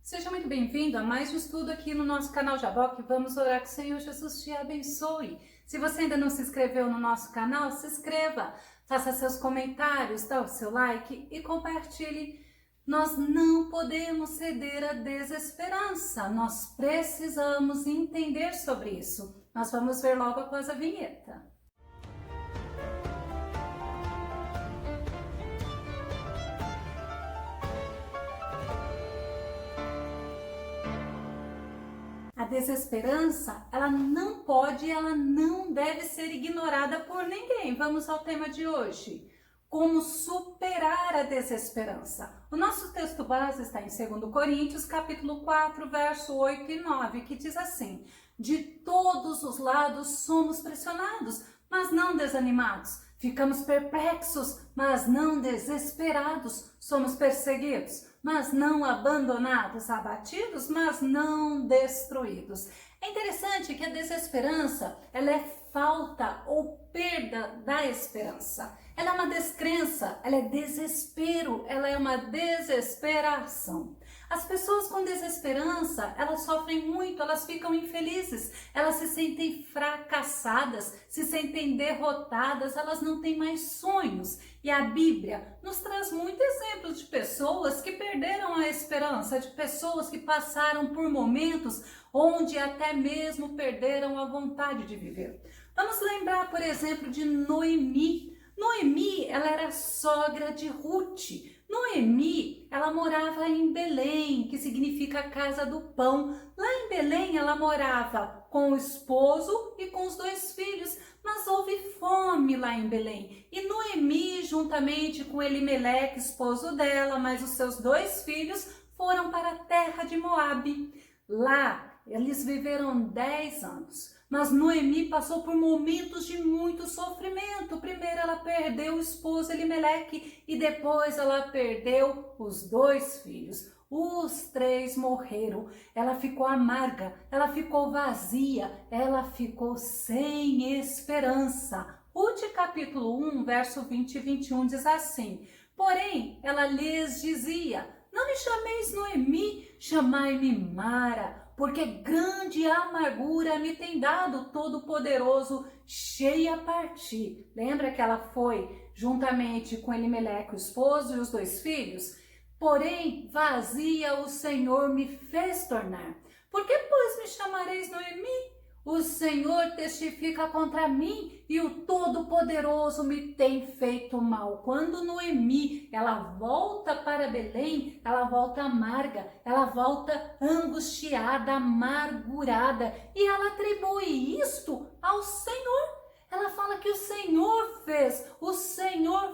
Seja muito bem-vindo a mais um estudo aqui no nosso canal Jaboc. Vamos orar que o Senhor Jesus te abençoe. Se você ainda não se inscreveu no nosso canal, se inscreva, faça seus comentários, dá o seu like e compartilhe. Nós não podemos ceder à desesperança, nós precisamos entender sobre isso. Nós vamos ver logo após a vinheta. A desesperança, ela não pode, ela não deve ser ignorada por ninguém. Vamos ao tema de hoje. Como superar a desesperança? O nosso texto base está em 2 Coríntios, capítulo 4, verso 8 e 9, que diz assim: de todos os lados somos pressionados, mas não desanimados. Ficamos perplexos, mas não desesperados. Somos perseguidos, mas não abandonados, abatidos, mas não destruídos. É interessante que a desesperança, ela é falta ou perda da esperança. Ela é uma descrença, ela é desespero, ela é uma desesperação. As pessoas com desesperança, elas sofrem muito, elas ficam infelizes, elas se sentem fracassadas, se sentem derrotadas, elas não têm mais sonhos. E a Bíblia nos traz muitos exemplos de pessoas que perderam a esperança, de pessoas que passaram por momentos onde até mesmo perderam a vontade de viver. Vamos lembrar, por exemplo, de Noemi. Noemi, ela era sogra de Ruth. Noemi, ela morava em Belém, que significa casa do pão. Lá em Belém, ela morava com o esposo e com os 2 filhos, mas houve fome lá em Belém. E Noemi, juntamente com Elimeleque, esposo dela, mais os seus 2 filhos, foram para a terra de Moabe. Lá, eles viveram 10 anos. Mas Noemi passou por momentos de muito sofrimento. Primeiro ela perdeu o esposo Elimeleque e depois ela perdeu os 2 filhos. Os 3 morreram. Ela ficou amarga, ela ficou vazia, ela ficou sem esperança. Ruth capítulo 1, verso 20 e 21 diz assim: porém, ela lhes dizia: não me chameis Noemi, chamai-me Mara, porque grande amargura me tem dado Todo-Poderoso, cheia a partir. Lembra que ela foi juntamente com Elimeleque, o esposo, e os 2 filhos? Porém, vazia o Senhor me fez tornar. Por que, pois, me chamareis Noemi? O Senhor testifica contra mim e o Todo-Poderoso me tem feito mal. Quando Noemi, ela volta para Belém, ela volta amarga, ela volta angustiada, amargurada, e ela atribui isto ao Senhor. Ela fala que o Senhor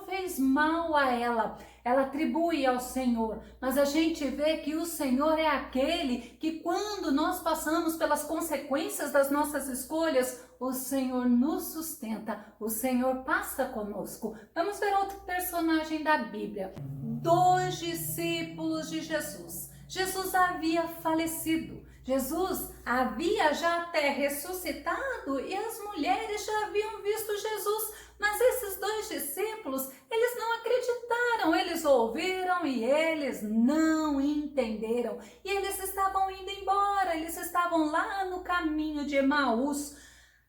fez mal a ela. Ela atribui ao Senhor, mas a gente vê que o Senhor é aquele que, quando nós passamos pelas consequências das nossas escolhas, o Senhor nos sustenta, o Senhor passa conosco. Vamos ver outro personagem da Bíblia. 2 discípulos de Jesus. Jesus havia falecido. Jesus havia já até ressuscitado e as mulheres já haviam visto Jesus, mas esses 2 discípulos, eles não acreditaram, eles ouviram e eles não entenderam. E eles estavam indo embora, eles estavam lá no caminho de Emaús.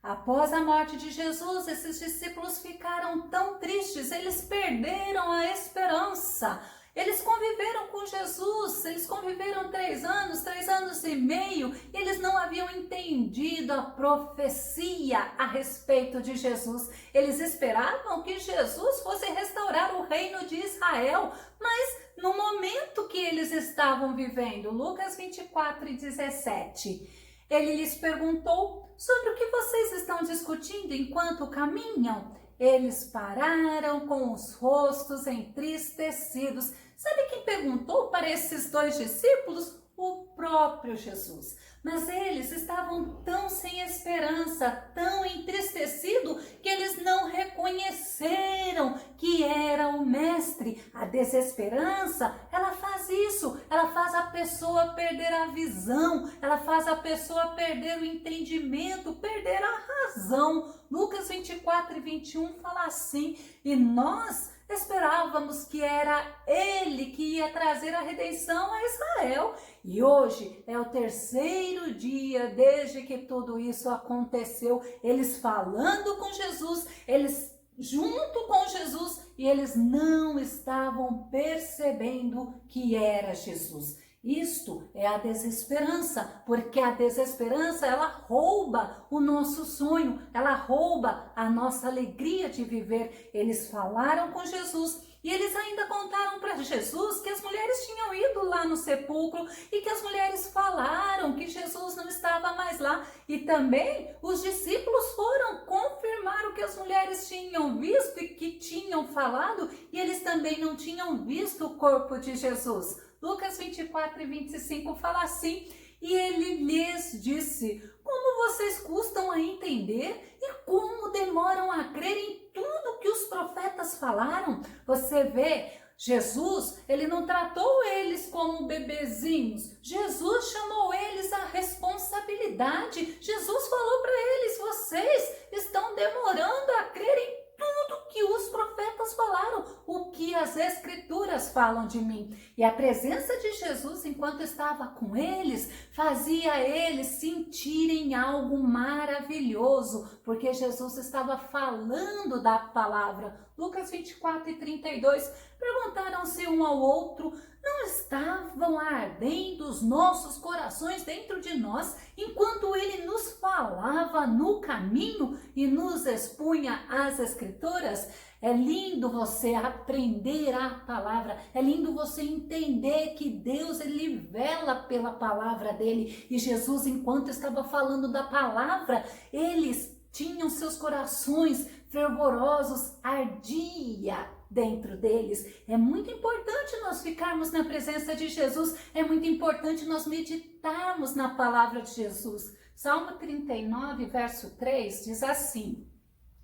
Após a morte de Jesus, esses discípulos ficaram tão tristes, eles perderam a esperança. Eles conviveram com Jesus, eles conviveram 3 anos e meio, e eles não haviam entendido a profecia a respeito de Jesus. Eles esperavam que Jesus fosse restaurar o reino de Israel, mas no momento que eles estavam vivendo, Lucas 24:17, ele lhes perguntou: sobre o que vocês estão discutindo enquanto caminham? Eles pararam com os rostos entristecidos. Sabe quem perguntou para esses 2 discípulos? O próprio Jesus. Mas eles estavam tão sem esperança, tão entristecidos, que eles não reconheceram que era o Mestre. A desesperança, ela faz isso, ela faz a pessoa perder a visão, ela faz a pessoa perder o entendimento, perder a razão. Lucas 24:21 fala assim: e nós esperávamos que era ele que ia trazer a redenção a Israel. E hoje é o terceiro dia desde que tudo isso aconteceu, eles falando com Jesus, eles junto com Jesus, e eles não estavam percebendo que era Jesus. Isto é a desesperança, porque a desesperança, ela rouba o nosso sonho, ela rouba a nossa alegria de viver. Eles falaram com Jesus e eles ainda contaram para Jesus que as mulheres tinham ido lá no sepulcro e que as mulheres falaram que Jesus não estava mais lá. E também os discípulos foram confirmar o que as mulheres tinham visto e que tinham falado, e eles também não tinham visto o corpo de Jesus. Lucas 24 e 25 fala assim: e ele lhes disse, como vocês custam a entender e como demoram a crer em tudo que os profetas falaram? Você vê, Jesus, ele não tratou eles como bebezinhos. Jesus chamou eles à responsabilidade. Jesus falou para eles, vocês estão demorando a crer em tudo que os profetas falaram, o que as escrituras falam de mim. E a presença de Jesus, enquanto estava com eles, fazia eles sentirem algo maravilhoso, porque Jesus estava falando da palavra. Lucas 24 e 32, perguntaram-se um ao outro, não estavam ardendo os nossos corações dentro de nós, enquanto ele nos falava no caminho e nos expunha as escrituras? É lindo você aprender a palavra, é lindo você entender que Deus, ele vela pela palavra dele, e Jesus, enquanto estava falando da palavra, eles tinham seus corações fervorosos, ardia dentro deles. É muito importante nós ficarmos na presença de Jesus, é muito importante nós meditarmos na palavra de Jesus. Salmo 39, verso 3 diz assim: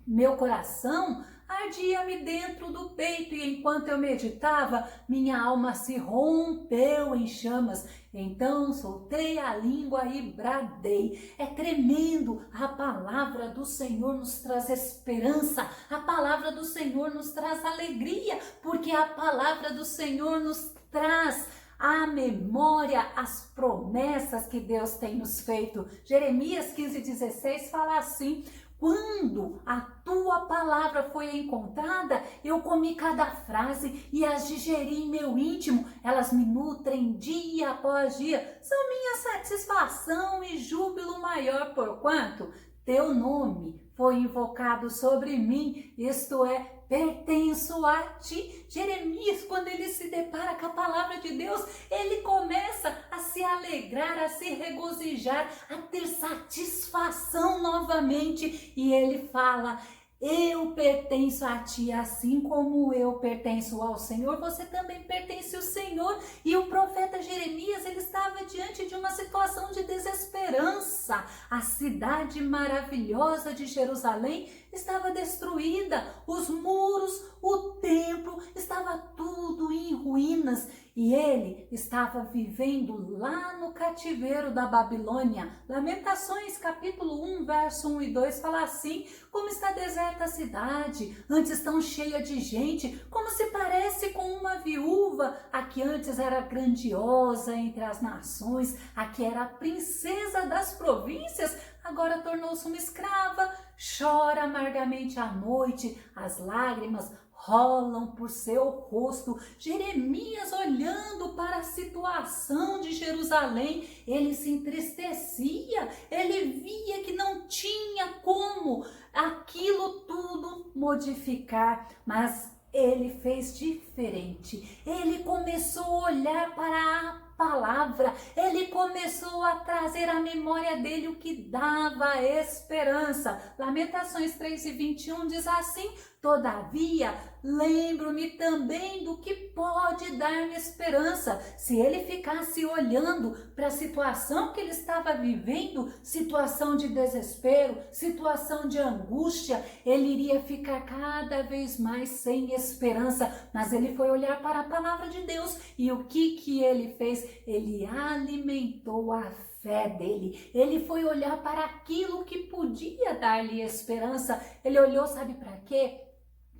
meu coração ardia-me dentro do peito, e enquanto eu meditava, minha alma se rompeu em chamas. Então soltei a língua e bradei. É tremendo. A palavra do Senhor nos traz esperança, a palavra do Senhor nos traz alegria, porque a palavra do Senhor nos traz à memória as promessas que Deus tem nos feito. Jeremias 15:16 fala assim: quando a tua palavra foi encontrada, eu comi cada frase e as digeri em meu íntimo. Elas me nutrem dia após dia. São minha satisfação e júbilo maior, porquanto teu nome foi invocado sobre mim, isto é, pertenço a ti. Jeremias, quando ele se depara com a palavra de Deus, ele começa a se alegrar, a se regozijar, a ter satisfação novamente. E ele fala: eu pertenço a ti, assim como eu pertenço ao Senhor, você também pertence ao Senhor. E o profeta Jeremias, ele estava diante de uma situação de desesperança. A cidade maravilhosa de Jerusalém estava destruída, os muros, o templo, estava tudo em ruínas. E ele estava vivendo lá no cativeiro da Babilônia. Lamentações capítulo 1, verso 1 e 2 fala assim: como está deserta a cidade, antes tão cheia de gente, como se parece com uma viúva, a que antes era grandiosa entre as nações, a que era a princesa das províncias, agora tornou-se uma escrava, chora amargamente à noite, as lágrimas rolam por seu rosto. Jeremias, olhando para a situação de Jerusalém, ele se entristecia, ele via que não tinha como aquilo tudo modificar, mas ele fez diferente. Ele começou a olhar para a palavra, ele começou a trazer à memória dele o que dava esperança. Lamentações 3:21 diz assim: todavia, lembro-me também do que pode dar-me esperança. Se ele ficasse olhando para a situação que ele estava vivendo, situação de desespero, situação de angústia, ele iria ficar cada vez mais sem esperança. Mas ele foi olhar para a palavra de Deus, e o que ele fez? Ele alimentou a fé dele. Ele foi olhar para aquilo que podia dar-lhe esperança. Ele olhou, sabe para quê?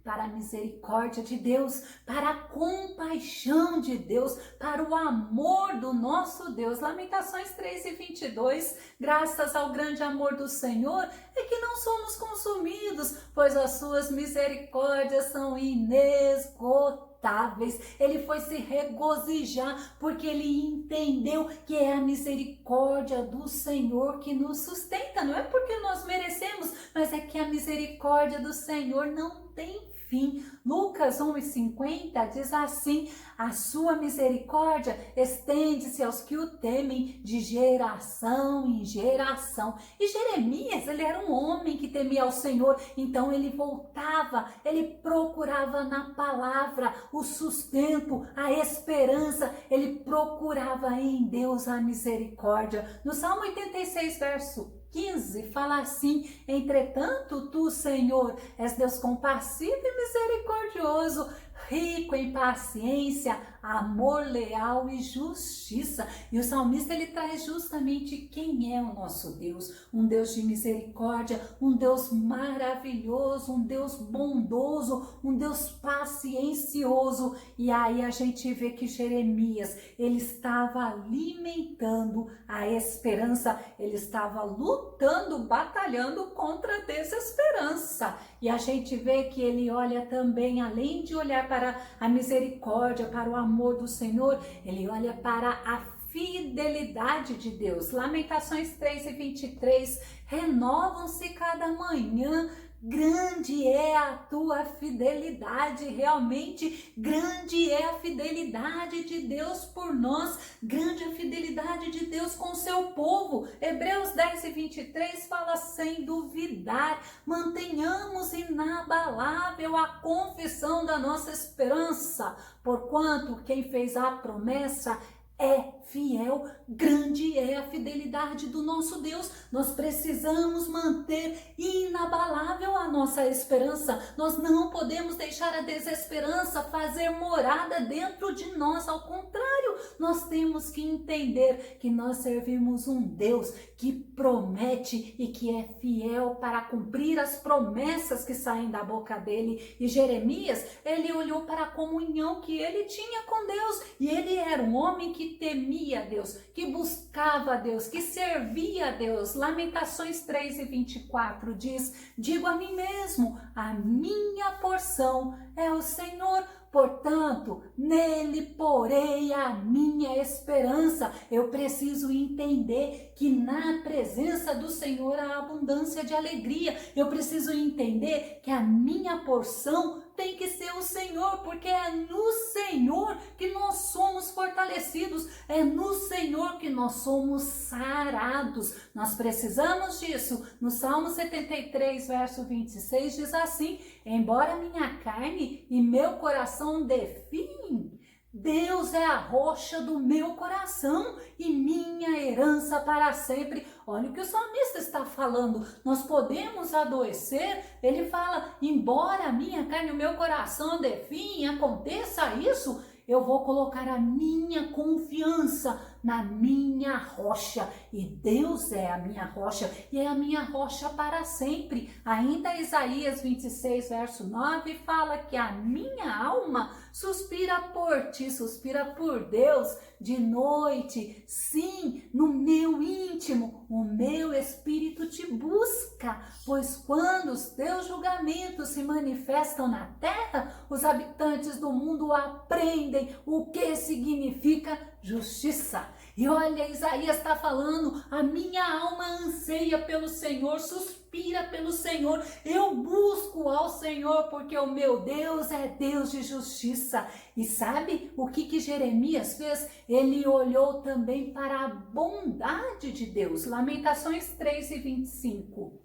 para a misericórdia de Deus, para a compaixão de Deus, para o amor do nosso Deus. Lamentações 3:22, graças ao grande amor do Senhor é que não somos consumidos, pois as suas misericórdias são inesgotáveis. Ele foi se regozijar porque ele entendeu que é a misericórdia do Senhor que nos sustenta. Não é porque nós merecemos, mas é que a misericórdia do Senhor não tem fim. Lucas 1:50 diz assim: a sua misericórdia estende-se aos que o temem de geração em geração. E Jeremias, ele era um homem que temia ao Senhor, então ele voltava, ele procurava na palavra o sustento, a esperança, ele procurava em Deus a misericórdia. No Salmo 86, verso 15, fala assim: entretanto, tu, Senhor, és Deus compassivo e misericordioso, rico em paciência, amor leal e justiça. E o salmista, ele traz justamente quem é o nosso Deus: um Deus de misericórdia, um Deus maravilhoso, um Deus bondoso, um Deus paciencioso. E aí a gente vê que Jeremias, ele estava alimentando a esperança, ele estava lutando, batalhando contra a desesperança. E a gente vê que ele olha também, além de olhar para a misericórdia, para o amor do Senhor, ele olha para a fidelidade de Deus. Lamentações 3:23, renovam-se cada manhã. Grande é a tua fidelidade, realmente grande é a fidelidade de Deus por nós, grande é a fidelidade de Deus com o seu povo. Hebreus 10:23 fala: sem duvidar, mantenhamos inabalável a confissão da nossa esperança, porquanto quem fez a promessa é fiel. Grande é a fidelidade do nosso Deus. Nós precisamos manter inabalável a nossa esperança. Nós não podemos deixar a desesperança fazer morada dentro de nós. Ao contrário, nós temos que entender que nós servimos um Deus que promete e que é fiel para cumprir as promessas que saem da boca dele. E Jeremias, ele olhou para a comunhão que ele tinha com Deus, e ele era um homem que temia a Deus, que buscava a Deus, que servia a Deus. Lamentações 3:24 diz: digo a mim mesmo, a minha porção é o Senhor, portanto, nele porei a minha esperança. Eu preciso entender que na presença do Senhor há abundância de alegria. Eu preciso entender que a minha porção tem que ser o Senhor, porque é no Senhor que nós somos fortalecidos, é no Senhor que nós somos sarados. Nós precisamos disso. No Salmo 73, verso 26, diz assim: embora minha carne e meu coração defiem, Deus é a rocha do meu coração e minha herança para sempre. Olha o que o salmista está falando. Nós podemos adoecer. Ele fala: embora a minha carne e o meu coração definhem, aconteça isso, eu vou colocar a minha confiança na minha rocha. E Deus é a minha rocha, e é a minha rocha para sempre. Ainda Isaías 26, verso 9, fala que a minha alma suspira por ti, suspira por Deus de noite. Sim, no meu íntimo, o meu espírito te busca, pois quando os teus julgamentos se manifestam na terra, os habitantes do mundo aprendem o que significa justiça. E olha, Isaías está falando: a minha alma anseia pelo Senhor, suspira pelo Senhor. Eu busco ao Senhor, porque o meu Deus é Deus de justiça. E sabe o que Jeremias fez? Ele olhou também para a bondade de Deus. Lamentações 3:25.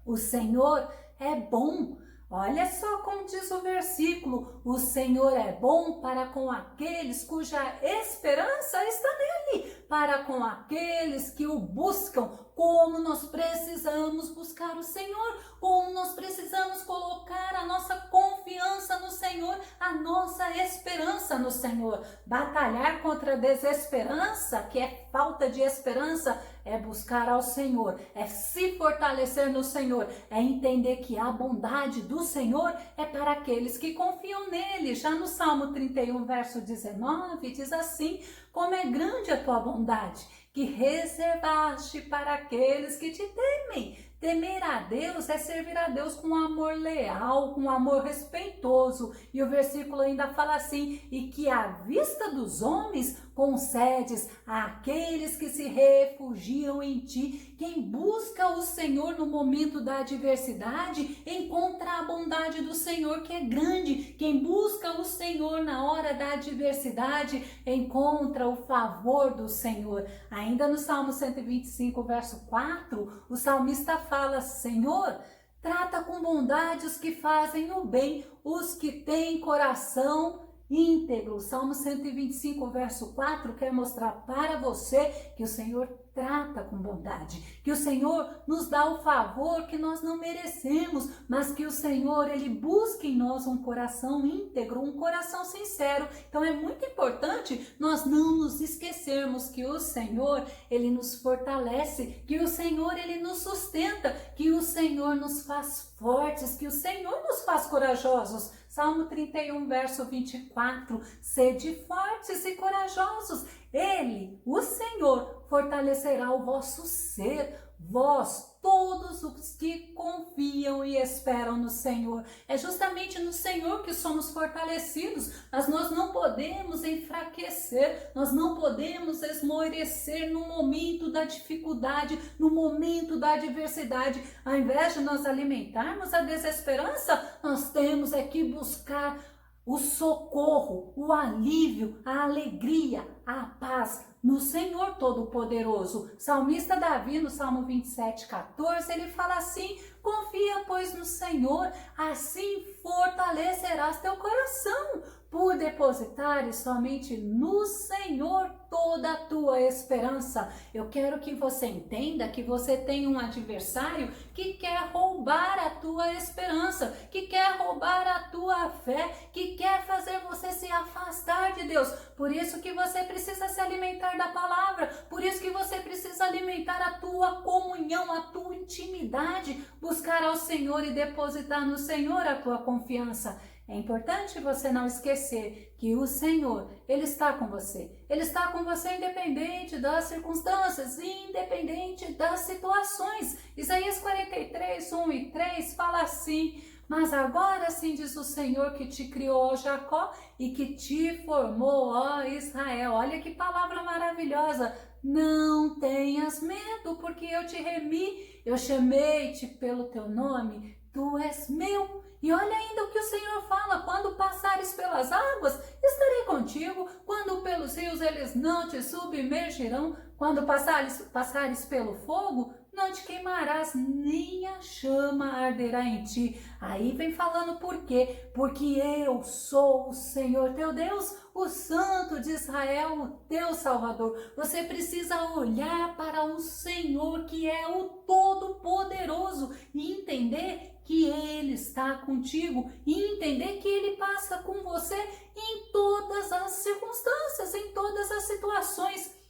O Senhor é bom. Olha só como diz o versículo: o Senhor é bom para com aqueles cuja esperança está nele, para com aqueles que o buscam. Como nós precisamos buscar o Senhor, como nós precisamos colocar a nossa confiança no Senhor, a nossa esperança no Senhor. Batalhar contra a desesperança, que é falta de esperança, é buscar ao Senhor, é se fortalecer no Senhor, é entender que a bondade do Senhor é para aqueles que confiam nele. Já no Salmo 31, verso 19, diz assim: como é grande a tua bondade, que reservaste para aqueles que te temem. Temer a Deus é servir a Deus com amor leal, com amor respeitoso. E o versículo ainda fala assim: e que à vista dos homens concedes àqueles que se refugiam em ti. Quem busca o Senhor no momento da adversidade, encontra a bondade do Senhor, que é grande. Quem busca o Senhor na hora da adversidade, encontra o favor do Senhor. Ainda no Salmo 125, verso 4, o salmista fala: Senhor, trata com bondade os que fazem o bem, os que têm coração íntegro. O Salmo 125, verso 4, quer mostrar para você que o Senhor trata com bondade, que o Senhor nos dá o favor que nós não merecemos, mas que o Senhor, Ele busca em nós um coração íntegro, um coração sincero. Então é muito importante nós não nos esquecermos que o Senhor, Ele nos fortalece, que o Senhor, Ele nos sustenta, que o Senhor nos faz fortes, que o Senhor nos faz corajosos. Salmo 31, verso 24, sede fortes e corajosos. Ele, o Senhor, fortalecerá o vosso ser, vós, todos os que confiam e esperam no Senhor. É justamente no Senhor que somos fortalecidos, mas nós não podemos enfraquecer, nós não podemos esmorecer no momento da dificuldade, no momento da adversidade. Ao invés de nós alimentarmos a desesperança, nós temos que buscar o socorro, o alívio, a alegria, a paz no Senhor Todo-Poderoso. Salmista Davi, no Salmo 27, 14, ele fala assim: confia, pois, no Senhor, assim fortalecerás teu coração, por depositares somente no Senhor toda a tua esperança. Eu quero que você entenda que você tem um adversário que quer roubar a tua esperança, que quer roubar a tua fé, que quer fazer você se afastar de Deus. Por isso que você precisa se alimentar da palavra, por isso que você precisa alimentar a tua comunhão, a tua intimidade, buscar ao Senhor e depositar no Senhor a tua confiança. É importante você não esquecer que o Senhor, Ele está com você. Ele está com você independente das circunstâncias, independente das situações. Isaías 43, 1 e 3 fala assim: mas agora sim diz o Senhor que te criou, ó Jacó, e que te formou, ó Israel. Olha que palavra maravilhosa. Não tenhas medo, porque eu te remi, eu chamei-te pelo teu nome, tu és meu. E olha ainda o que o Senhor fala: quando passares pelas águas, estarei contigo, quando pelos rios eles não te submergirão, quando passares pelo fogo, não te queimarás, nem a chama arderá em ti. Aí vem falando por quê? Porque eu sou o Senhor teu Deus, o Santo de Israel, o teu Salvador. Você precisa olhar para o Senhor, que é o Todo-Poderoso, e entender que Ele está contigo, e entender que Ele passa com você em todas as circunstâncias, em todas as situações.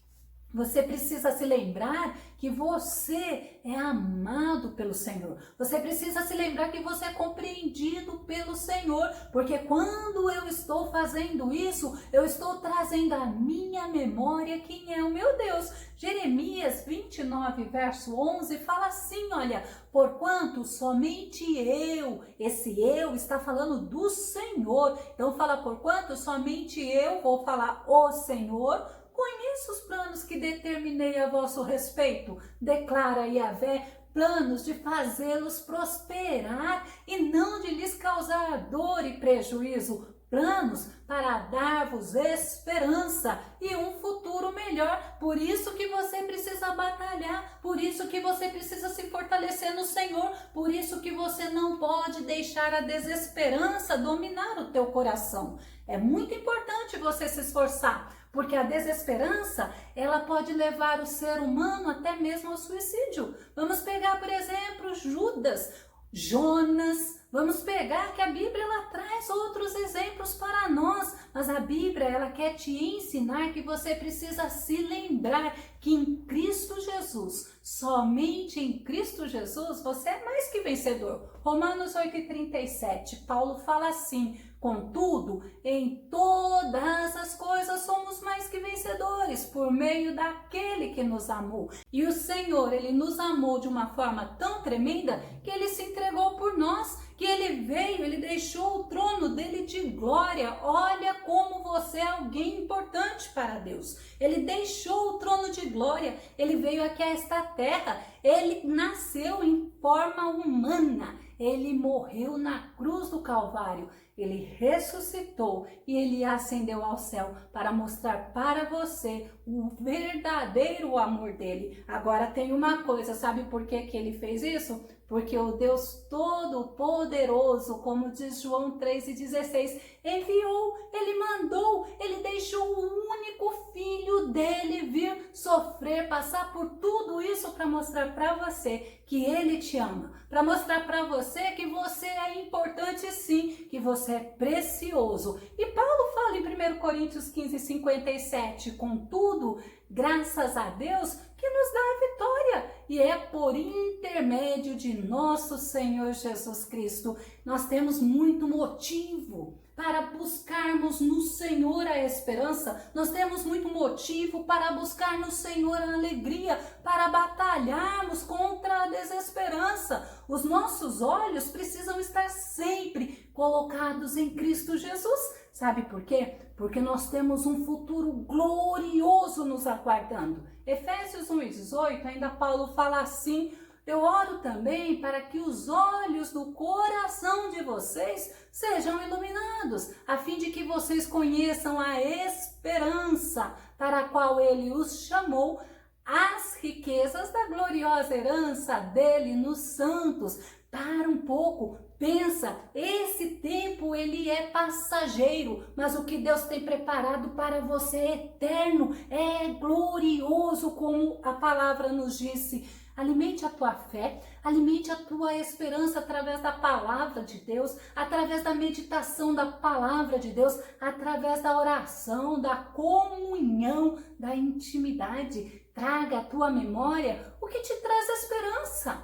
Você precisa se lembrar que você é amado pelo Senhor. Você precisa se lembrar que você é compreendido pelo Senhor. Porque quando eu estou fazendo isso, eu estou trazendo à minha memória quem é o meu Deus. Jeremias 29, verso 11, fala assim, olha: porquanto somente eu, esse eu está falando do Senhor. Então fala: porquanto somente eu, vou falar o Senhor, conheço os planos que determinei a vosso respeito, declara Yahvé, planos de fazê-los prosperar e não de lhes causar dor e prejuízo, planos para dar-vos esperança e um futuro melhor. Por isso que você precisa batalhar, por isso que você precisa se fortalecer no Senhor, por isso que você não pode deixar a desesperança dominar o teu coração. É muito importante você se esforçar, porque a desesperança, ela pode levar o ser humano até mesmo ao suicídio. Vamos pegar, por exemplo, Judas, Jonas, vamos pegar que a Bíblia ela traz outros exemplos para nós, mas a Bíblia ela quer te ensinar que você precisa se lembrar que em Cristo Jesus, somente em Cristo Jesus, você é mais que vencedor. Romanos 8,37, Paulo fala assim: contudo, em todas as coisas somos mais que vencedores por meio daquele que nos amou. E o Senhor, ele nos amou de uma forma tão tremenda que ele se entregou por nós, que ele veio, ele deixou o trono dele de glória. Olha como você é alguém importante para Deus. Ele deixou o trono de glória, ele veio aqui a esta terra, ele nasceu em forma humana, ele morreu na cruz do Calvário, ele ressuscitou e ele ascendeu ao céu para mostrar para você o verdadeiro amor dele. Agora tem uma coisa, sabe por que que ele fez isso? Porque o Deus Todo-Poderoso, como diz João 3,16, enviou, ele mandou, ele deixou o único filho dele vir sofrer, passar por tudo isso para mostrar para você que ele te ama, para mostrar para você que você é importante sim, que você é precioso. E Paulo fala em 1 Coríntios 15:57, contudo, graças a Deus que nos dá a vitória, e é por intermédio de nosso Senhor Jesus Cristo. Nós temos muito motivo para buscarmos no Senhor a esperança, nós temos muito motivo para buscar no Senhor a alegria, para batalharmos contra a desesperança. Os nossos olhos precisam estar sempre colocados em Cristo Jesus. Sabe por quê? Porque nós temos um futuro glorioso nos aguardando. Efésios 1:18, ainda Paulo fala assim: eu oro também para que os olhos do coração de vocês sejam iluminados, a fim de que vocês conheçam a esperança para a qual ele os chamou, as riquezas da gloriosa herança dele nos santos. Para um pouco, pensa, esse tempo ele é passageiro, mas o que Deus tem preparado para você é eterno, é glorioso, como a palavra nos disse. Alimente a tua fé, alimente a tua esperança através da palavra de Deus, através da meditação da palavra de Deus, através da oração, da comunhão, da intimidade. Traga à tua memória o que te traz esperança.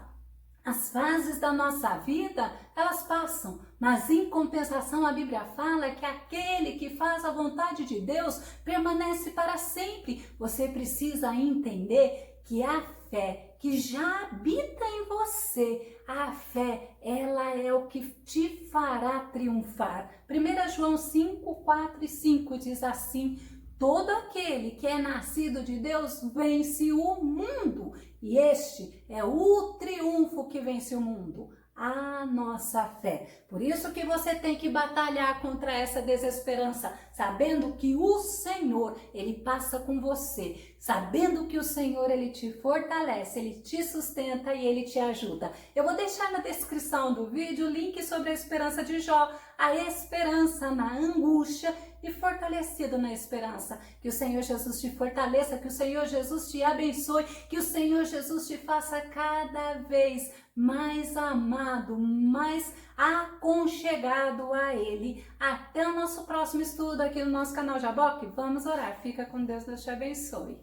As fases da nossa vida, elas passam, mas em compensação a Bíblia fala que aquele que faz a vontade de Deus permanece para sempre. Você precisa entender que a fé que já habita em você, a fé, ela é o que te fará triunfar. 1 João 5:4-5 diz assim: todo aquele que é nascido de Deus vence o mundo, e este é o triunfo que vence o mundo, a nossa fé. Por isso que você tem que batalhar contra essa desesperança, sabendo que o Senhor, ele passa com você, sabendo que o Senhor, ele te fortalece, ele te sustenta e ele te ajuda. Eu vou deixar na descrição do vídeo o link sobre a esperança de Jó, a esperança na angústia e fortalecido na esperança. Que o Senhor Jesus te fortaleça, que o Senhor Jesus te abençoe, que o Senhor Jesus te faça cada vez mais amado, mais aconchegado a Ele. Até o nosso próximo estudo aqui no nosso canal Jaboque. Vamos orar. Fica com Deus, Deus te abençoe.